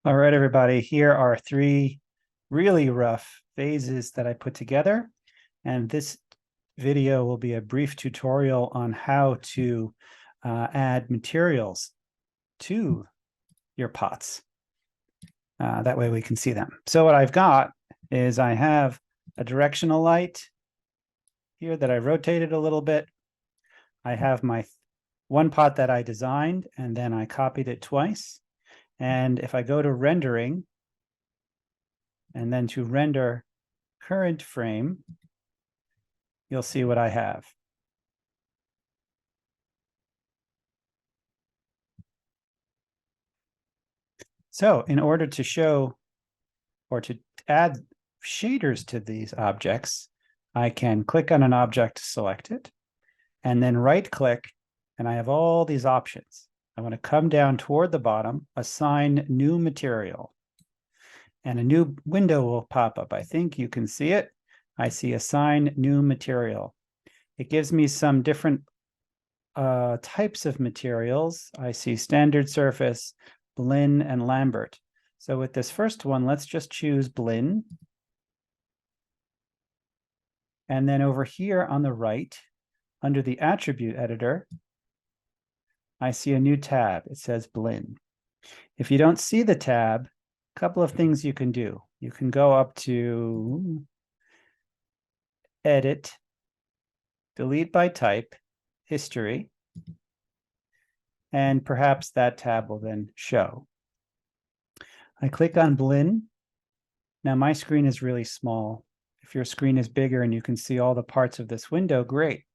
All right, everybody, here are three really rough phases that I put together. And this video will be a brief tutorial on how to add materials to your pots. That way we can see them. So what I've got is I have a directional light here that I rotated a little bit. I have my one pot that I designed, and then I copied it twice. And if I go to rendering, and then to render current frame, you'll see what I have. So in order to show or to add shaders to these objects, I can click on an object, select it, and then right click, and I have all these options. I want to come down toward the bottom, assign new material, and a new window will pop up. I think you can see it. I see assign new material. It gives me some different types of materials. I see standard surface, Blinn, and Lambert. So with this first one, let's just choose Blinn. And then over here on the right, under the attribute editor, I see a new tab. It says Blinn. If you don't see the tab, a couple of things you can do. You can go up to Edit, Delete by Type, History, and perhaps that tab will then show. I click on Blinn. Now my screen is really small. If your screen is bigger and you can see all the parts of this window, great.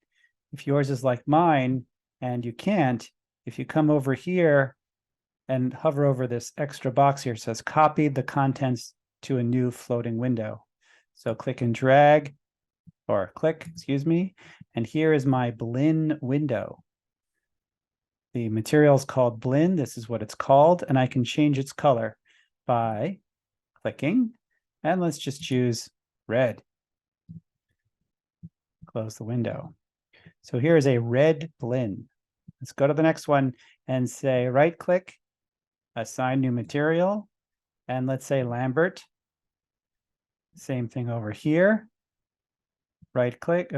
If yours is like mine and you can't, if you come over here and hover over this extra box here, it says copy the contents to a new floating window. So click and drag, or click, excuse me, and here is my Blinn window. The material is called Blinn. This is what it's called, and I can change its color by clicking, and let's just choose red. Close the window. So here is a red Blinn. Let's go to the next one and say right click, assign new material, and let's say Lambert. Same thing over here. Right click,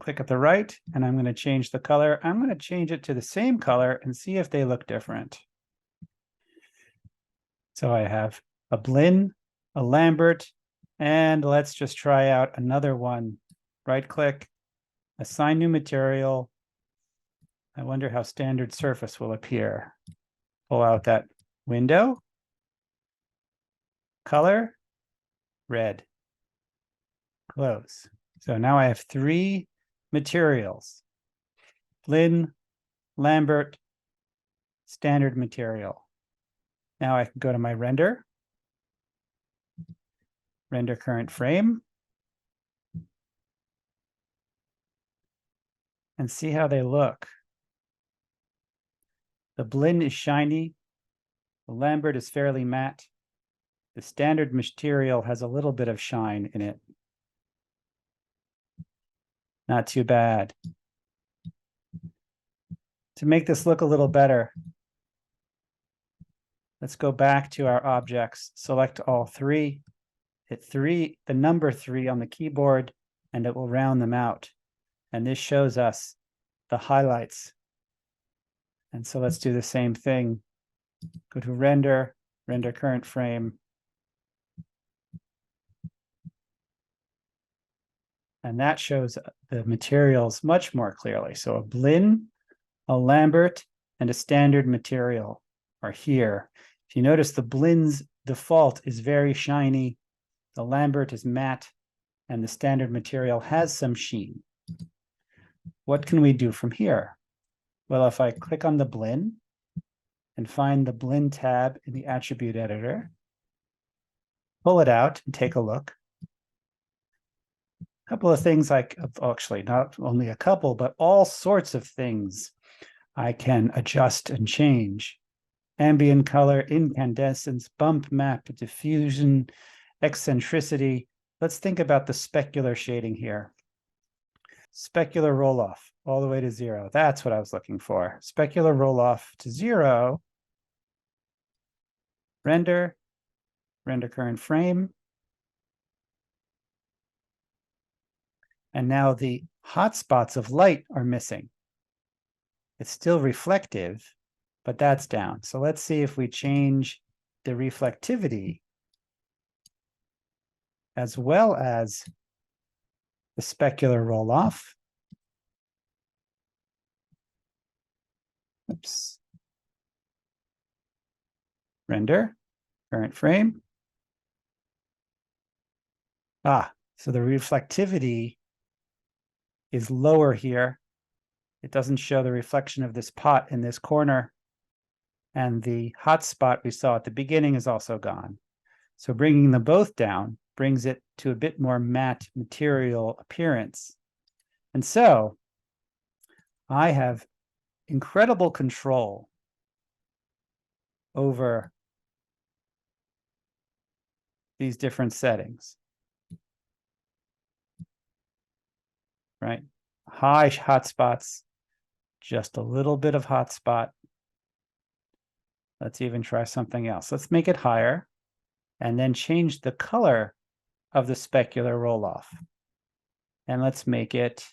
click at the right, and I'm going to change the color. I'm going to change it to the same color and see if they look different. So I have a Blinn, a Lambert, and let's just try out another one. Right click, assign new material. I wonder how standard surface will appear. Pull out that window. Color, red. Close. So now I have three materials: Blinn, Lambert, standard material. Now I can go to my render, render current frame, and see how they look. The Blinn is shiny, the Lambert is fairly matte, the standard material has a little bit of shine in it. Not too bad. To make this look a little better, let's go back to our objects, select all three, hit the number 3 on the keyboard, and it will round them out. And this shows us the highlights. And so let's do the same thing. Go to render, render current frame. And that shows the materials much more clearly. So a Blinn, a Lambert, and a standard material are here. If you notice, the Blinn's default is very shiny, the Lambert is matte, and the standard material has some sheen. What can we do from here? Well, if I click on the Blinn and find the Blinn tab in the attribute editor, pull it out and take a look. A couple of things actually not only a couple, but all sorts of things I can adjust and change. Ambient color, incandescence, bump map, diffusion, eccentricity. Let's think about the specular shading here. Specular roll-off all the way to 0. That's what I was looking for. Specular roll-off to 0. render, render current frame. And now the hotspots of light are missing. It's still reflective, but that's down. So let's see if we change the reflectivity as well as the specular roll-off. Oops. Render, current frame. So the reflectivity is lower here. It doesn't show the reflection of this pot in this corner. And the hot spot we saw at the beginning is also gone. So bringing them both down brings it to a bit more matte material appearance. And so I have incredible control over these different settings, right? High hotspots, just a little bit of hotspot. Let's even try something else. Let's make it higher and then change the color of the specular roll-off. And let's make it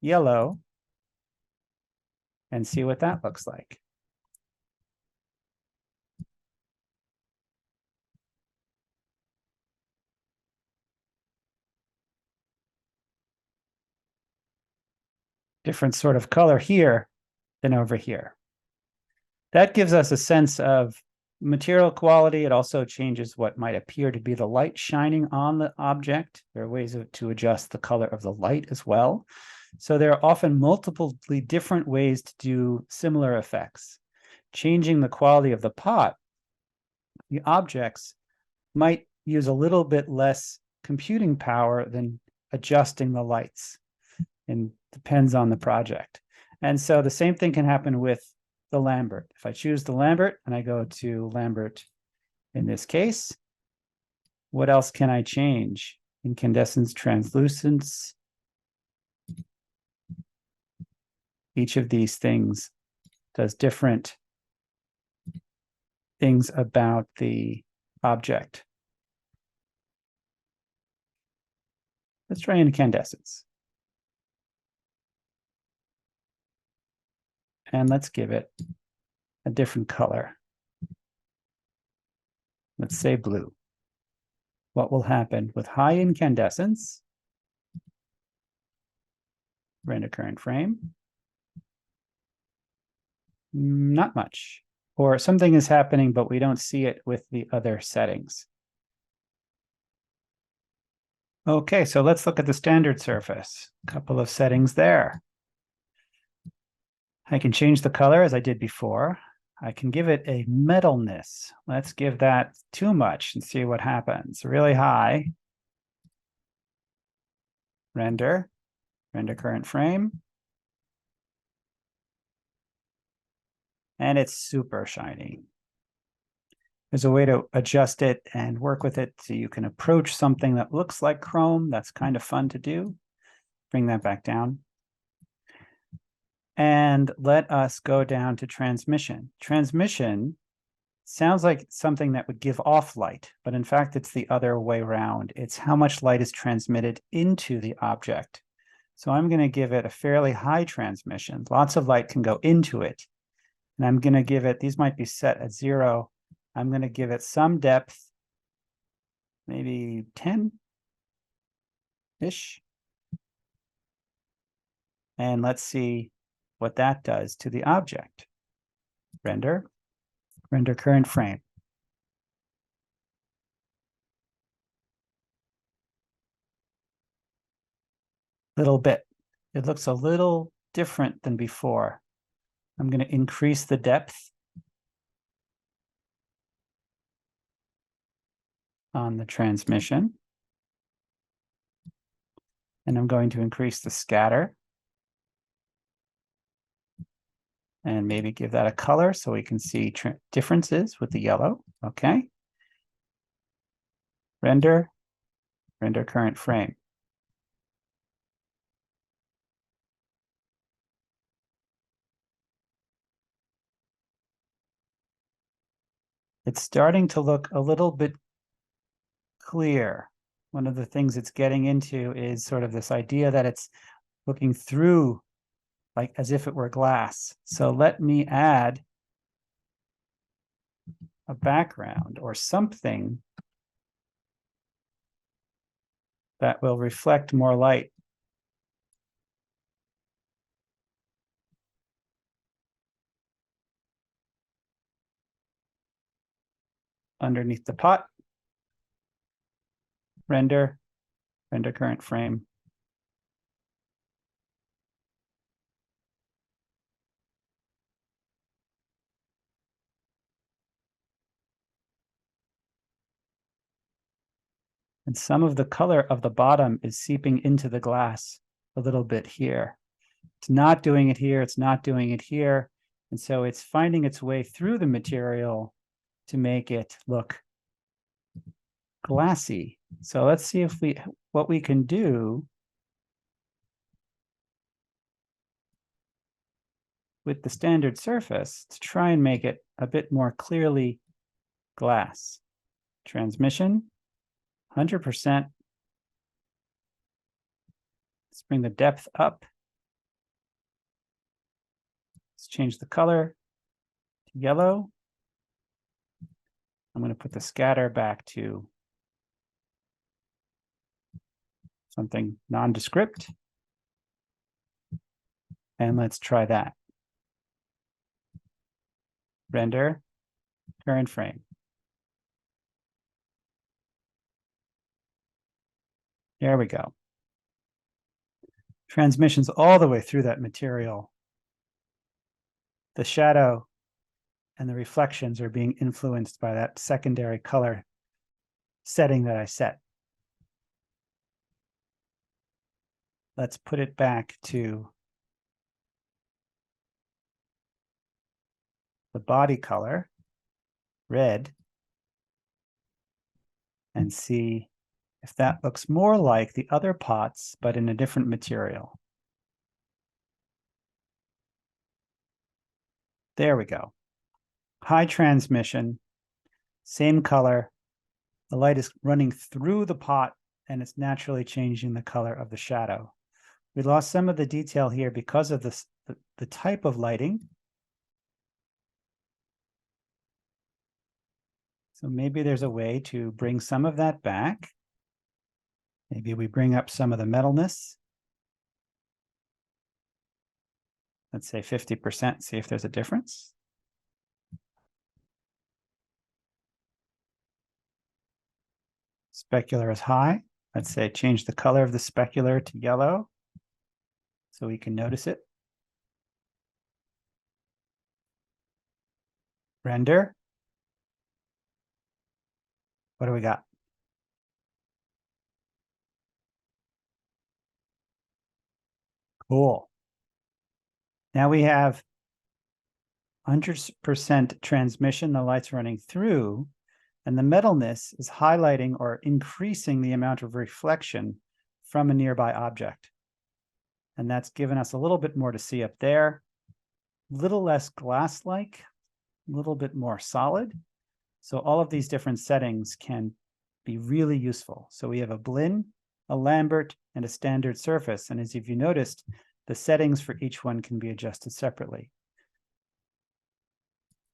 yellow and see what that looks like. Different sort of color here than over here. That gives us a sense of material quality. It also changes what might appear to be the light shining on the object. There are ways to adjust the color of the light as well. So there are often multiple different ways to do similar effects. Changing the quality of the pot, the objects might use a little bit less computing power than adjusting the lights, and depends on the project. And so the same thing can happen with the Lambert. If I choose the Lambert and I go to Lambert in this case, what else can I change? Incandescence, translucence. Each of these things does different things about the object. Let's try incandescence. And let's give it a different color. Let's say blue. What will happen with high incandescence? Render current frame. Not much. Or something is happening, but we don't see it with the other settings. Okay, so let's look at the standard surface. A couple of settings there. I can change the color as I did before. I can give it a metalness. Let's give that too much and see what happens. Really high. Render, render current frame. And it's super shiny. There's a way to adjust it and work with it so you can approach something that looks like chrome. That's kind of fun to do. Bring that back down. And let us go down to transmission. Transmission sounds like something that would give off light, but in fact, it's the other way around. It's how much light is transmitted into the object. So I'm going to give it a fairly high transmission. Lots of light can go into it. And I'm going to give it, these might be set at 0. I'm going to give it some depth, maybe 10-ish. And let's see what that does to the object. Render, render current frame. Little bit. It looks a little different than before. I'm going to increase the depth on the transmission. And I'm going to increase the scatter. And maybe give that a color so we can see differences with the yellow. Okay. Render, render current frame. it's starting to look a little bit clear. One of the things it's getting into is sort of this idea that it's looking through like as if it were glass. So let me add a background or something that will reflect more light. Underneath the pot, render current frame. And some of the color of the bottom is seeping into the glass a little bit here. It's not doing it here, it's not doing it here. And so it's finding its way through the material to make it look glassy. So let's see if what we can do with the standard surface to try and make it a bit more clearly glass. Transmission, 100%. Let's bring the depth up. Let's change the color to yellow. I'm going to put the scatter back to something nondescript. And let's try that. Render current frame. There we go. Transmissions all the way through that material. The shadow and the reflections are being influenced by that secondary color setting that I set. Let's put it back to the body color, red, and see if that looks more like the other pots, but in a different material. There we go. High transmission, same color. The light is running through the pot and it's naturally changing the color of the shadow. We lost some of the detail here because of the type of lighting. So maybe there's a way to bring some of that back. Maybe we bring up some of the metalness. Let's say 50%, see if there's a difference. Specular is high. Let's say change the color of the specular to yellow so we can notice it. Render. What do we got? Cool. Now we have 100% transmission, the light's running through, and the metalness is highlighting or increasing the amount of reflection from a nearby object. And that's given us a little bit more to see up there, a little less glass-like, a little bit more solid. So all of these different settings can be really useful. So we have a Blinn, a Lambert, and a standard surface. And as if you noticed, the settings for each one can be adjusted separately.